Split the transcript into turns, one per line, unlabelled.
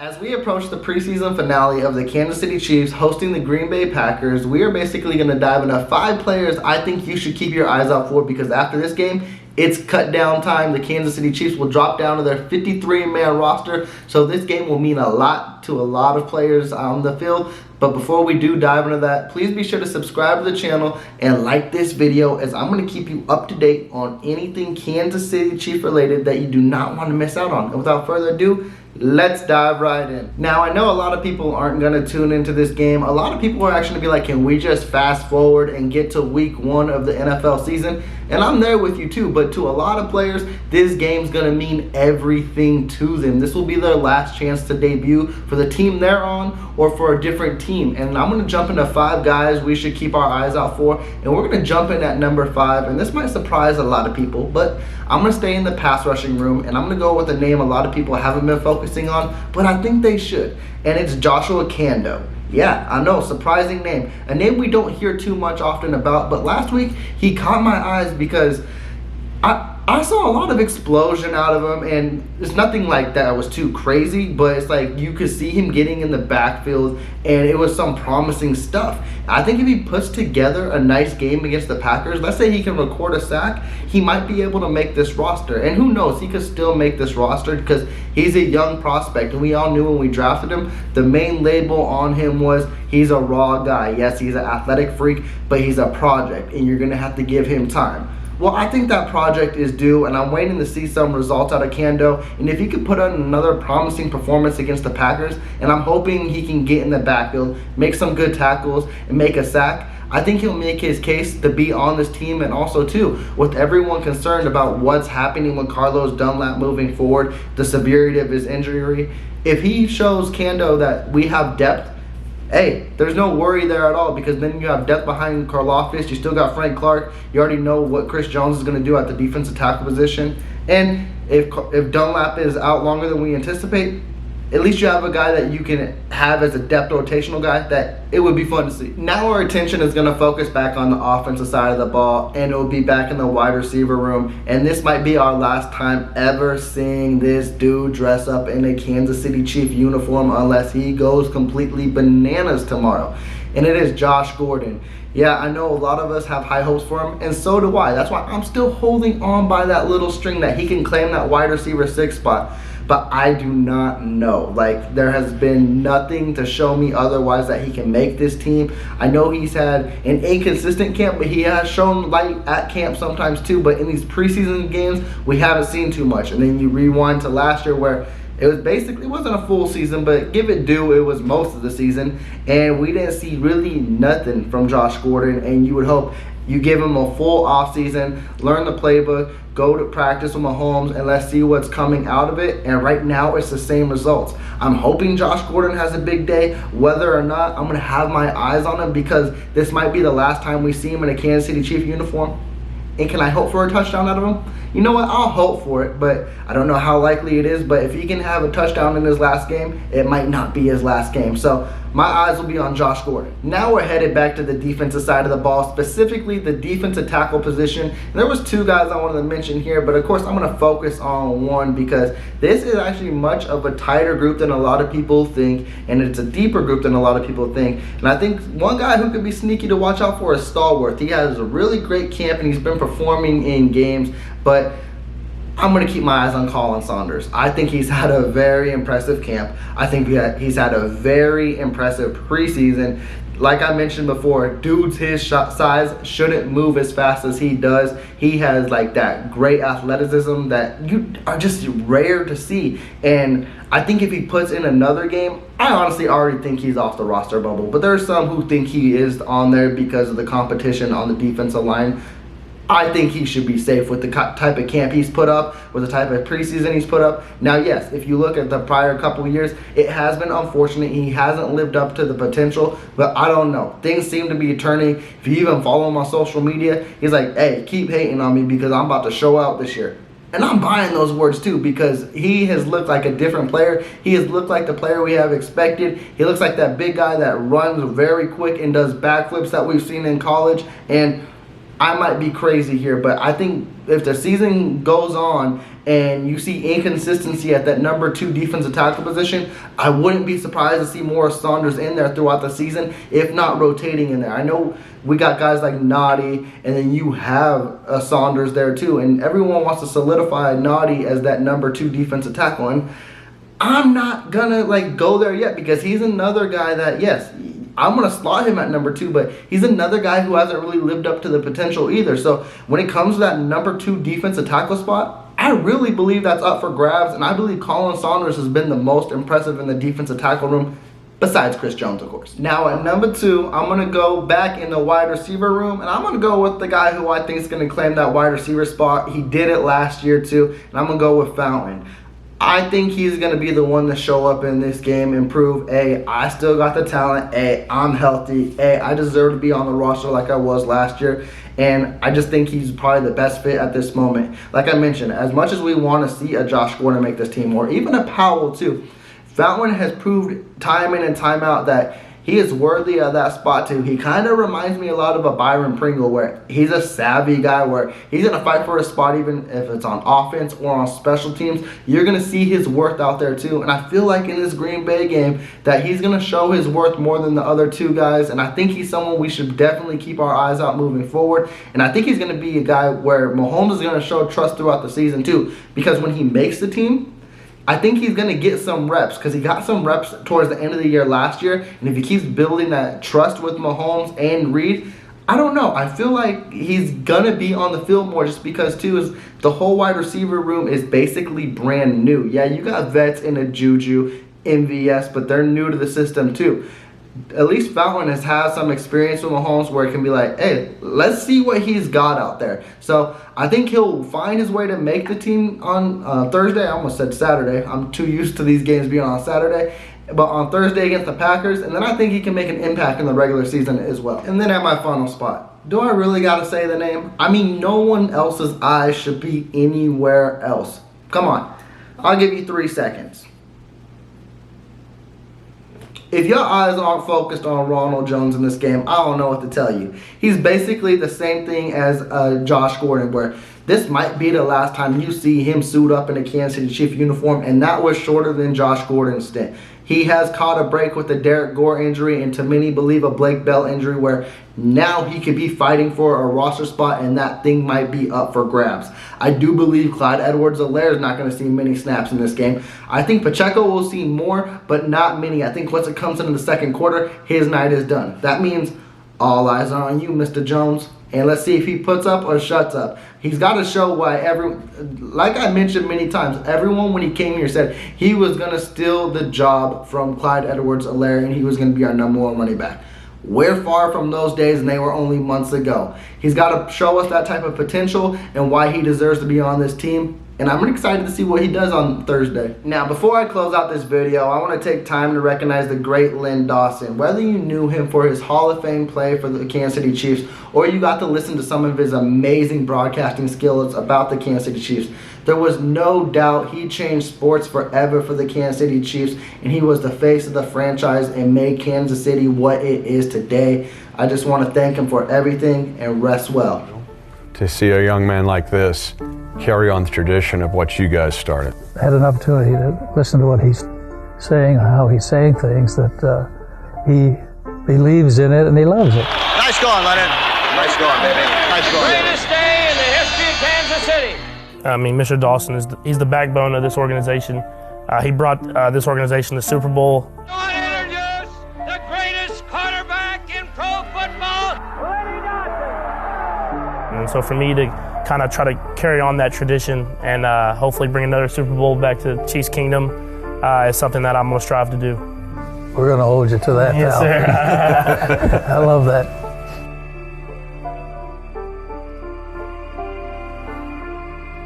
As we approach the preseason finale of the Kansas City Chiefs hosting the Green Bay Packers, we are basically going to dive into 5 players I think you should keep your eyes out for, because after this game, it's cut down time. The Kansas City Chiefs will drop down to their 53-man roster, so this game will mean a lot to a lot of players on the field. But before we do dive into that, please be sure to subscribe to the channel and like this video, as I'm going to keep you up to date on anything Kansas City Chiefs related that you do not want to miss out on. And without further ado, let's dive right in. Now, I know a lot of people aren't going to tune into this game. A lot of people are actually going to be like, can we just fast forward and get to week 1 of the NFL season? And I'm there with you too, but to a lot of players, this game's going to mean everything to them. This will be their last chance to debut for the team they're on or for a different team. And I'm going to jump into 5 guys we should keep our eyes out for, and we're going to jump in at number 5, and this might surprise a lot of people, but I'm going to stay in the pass rushing room, and I'm going to go with a name a lot of people haven't been focusing on, but I think they should, and it's Joshua Kando. Yeah, I know, surprising name. A name we don't hear too much often about, but last week he caught my eyes because I saw a lot of explosion out of him, and it's nothing like that was too crazy, but it's like you could see him getting in the backfield, and it was some promising stuff. I think if he puts together a nice game against the Packers, let's say he can record a sack, he might be able to make this roster. And who knows, he could still make this roster because he's a young prospect, and we all knew when we drafted him, the main label on him was he's a raw guy. Yes, he's an athletic freak, but he's a project, and you're going to have to give him time. Well, I think that project is due, and I'm waiting to see some results out of Kando. And if he could put on another promising performance against the Packers, and I'm hoping he can get in the backfield, make some good tackles, and make a sack, I think he'll make his case to be on this team. And also, too, with everyone concerned about what's happening with Carlos Dunlap moving forward, the severity of his injury, if he shows Kando that we have depth, hey, there's no worry there at all, because then you have depth behind Karlaftis. You still got Frank Clark. You already know what Chris Jones is going to do at the defensive tackle position. And if Dunlap is out longer than we anticipate, at least you have a guy that you can have as a depth rotational guy that it would be fun to see. Now our attention is going to focus back on the offensive side of the ball, and it will be back in the wide receiver room. And this might be our last time ever seeing this dude dress up in a Kansas City Chief uniform, unless he goes completely bananas tomorrow. And it is Josh Gordon. Yeah, I know a lot of us have high hopes for him, and so do I. That's why I'm still holding on by that little string that he can claim that wide receiver 6 spot. But I do not know. Like, there has been nothing to show me otherwise that he can make this team. I know he's had an inconsistent camp, but he has shown light at camp sometimes too. But in these preseason games, we haven't seen too much. And then you rewind to last year where it was basically, it wasn't a full season, but give it due, it was most of the season. And we didn't see really nothing from Josh Gordon. And you would hope you give him a full offseason, learn the playbook, go to practice with Mahomes, and let's see what's coming out of it. And right now, it's the same results. I'm hoping Josh Gordon has a big day. Whether or not, I'm going to have my eyes on him, because this might be the last time we see him in a Kansas City Chief uniform. And can I hope for a touchdown out of him? You know what? I'll hope for it, but I don't know how likely it is. But if he can have a touchdown in his last game, it might not be his last game. So my eyes will be on Josh Gordon. Now we're headed back to the defensive side of the ball, specifically the defensive tackle position. And there was 2 guys I wanted to mention here, but of course I'm going to focus on one, because this is actually much of a tighter group than a lot of people think, and it's a deeper group than a lot of people think. And I think one guy who could be sneaky to watch out for is Stallworth. He has a really great camp, and he's been performing in games, but I'm going to keep my eyes on Colin Saunders. I think he's had a very impressive camp. I think he's had a very impressive preseason. Like I mentioned before, dudes his size shouldn't move as fast as he does. He has like that great athleticism that you are just rare to see. And I think if he puts in another game, I honestly already think he's off the roster bubble. But there are some who think he is on there because of the competition on the defensive line. I think he should be safe with the type of camp he's put up, with the type of preseason he's put up. Now, yes, if you look at the prior couple of years, it has been unfortunate. He hasn't lived up to the potential, but I don't know. Things seem to be turning. If you even follow him on social media, he's like, hey, keep hating on me because I'm about to show out this year. And I'm buying those words too, because he has looked like a different player. He has looked like the player we have expected. He looks like that big guy that runs very quick and does backflips that we've seen in college. And I might be crazy here, but I think if the season goes on and you see inconsistency at that number 2 defensive tackle position, I wouldn't be surprised to see more Saunders in there throughout the season, if not rotating in there. I know we got guys like Noddy, and then you have Saunders there too, and everyone wants to solidify Noddy as that number 2 defensive tackle, and I'm not gonna go there yet, because he's another guy that, yes, I'm going to slot him at number 2, but he's another guy who hasn't really lived up to the potential either. So when it comes to that number 2 defensive tackle spot, I really believe that's up for grabs, and I believe Colin Saunders has been the most impressive in the defensive tackle room, besides Chris Jones, of course. Now at number 2, I'm going to go back in the wide receiver room, and I'm going to go with the guy who I think is going to claim that wide receiver spot. He did it last year too, and I'm going to go with Fountain. I think he's going to be the one to show up in this game and prove, A, I still got the talent, A, I'm healthy, A, I deserve to be on the roster like I was last year, and I just think he's probably the best fit at this moment. Like I mentioned, as much as we want to see a Josh Gordon make this team, or even a Powell too, Fountain has proved time in and time out that he is worthy of that spot too. He kind of reminds me a lot of a Byron Pringle, where he's a savvy guy, where he's going to fight for a spot even if it's on offense or on special teams. You're going to see his worth out there too. And I feel like in this Green Bay game that he's going to show his worth more than the other 2 guys. And I think he's someone we should definitely keep our eyes out moving forward. And I think he's going to be a guy where Mahomes is going to show trust throughout the season too. Because when he makes the team, I think he's going to get some reps, because he got some reps towards the end of the year last year. And if he keeps building that trust with Mahomes and Reed, I don't know. I feel like he's going to be on the field more, just because, too, is the whole wide receiver room is basically brand new. Yeah, you got vets in a Juju, MVS, but they're new to the system, too. At least Fountain has had some experience with Mahomes where it can be like, hey, let's see what he's got out there. So I think he'll find his way to make the team on Thursday. I almost said Saturday. I'm too used to these games being on Saturday. But on Thursday against the Packers, and then I think he can make an impact in the regular season as well. And then at my final spot, do I really got to say the name? I mean, no one else's eyes should be anywhere else. Come on. I'll give you 3 seconds. If your eyes aren't focused on Ronald Jones in this game, I don't know what to tell you. He's basically the same thing as Josh Gordon, where this might be the last time you see him suit up in a Kansas City Chiefs uniform, and that was shorter than Josh Gordon's stint. He has caught a break with the Derek Gore injury, and to many believe a Blake Bell injury, where now he could be fighting for a roster spot, and that thing might be up for grabs. I do believe Clyde Edwards-Helaire is not going to see many snaps in this game. I think Pacheco will see more, but not many. I think once it comes into the second quarter, his night is done. That means all eyes are on you, Mr. Jones. And let's see if he puts up or shuts up. He's got to show why like I mentioned many times, everyone when he came here said he was going to steal the job from Clyde Edwards-Helaire, and he was going to be our number 1 running back. We're far from those days, and they were only months ago. He's got to show us that type of potential and why he deserves to be on this team. And I'm excited to see what he does on Thursday. Now, before I close out this video, I want to take time to recognize the great Len Dawson. Whether you knew him for his Hall of Fame play for the Kansas City Chiefs, or you got to listen to some of his amazing broadcasting skills about the Kansas City Chiefs, there was no doubt he changed sports forever for the Kansas City Chiefs, and he was the face of the franchise and made Kansas City what it is today. I just want to thank him for everything, and rest well.
To see a young man like this carry on the tradition of what you guys started.
I had an opportunity to listen to what he's saying, how he's saying things, that he believes in it and he loves it.
Nice going, Leonard. Nice going, baby. Nice going.
Greatest day in the history of Kansas City. I mean, Mr. Dawson he's the backbone of this organization. He brought this organization to the Super Bowl.
Introduce the greatest quarterback in pro football, Lenny Dawson.
And so for me to kind of try to carry on that tradition and hopefully bring another Super Bowl back to the Chiefs Kingdom is something that I'm going to strive to do.
We're going to hold you to that.
Yes,
now.
sir.
I love that.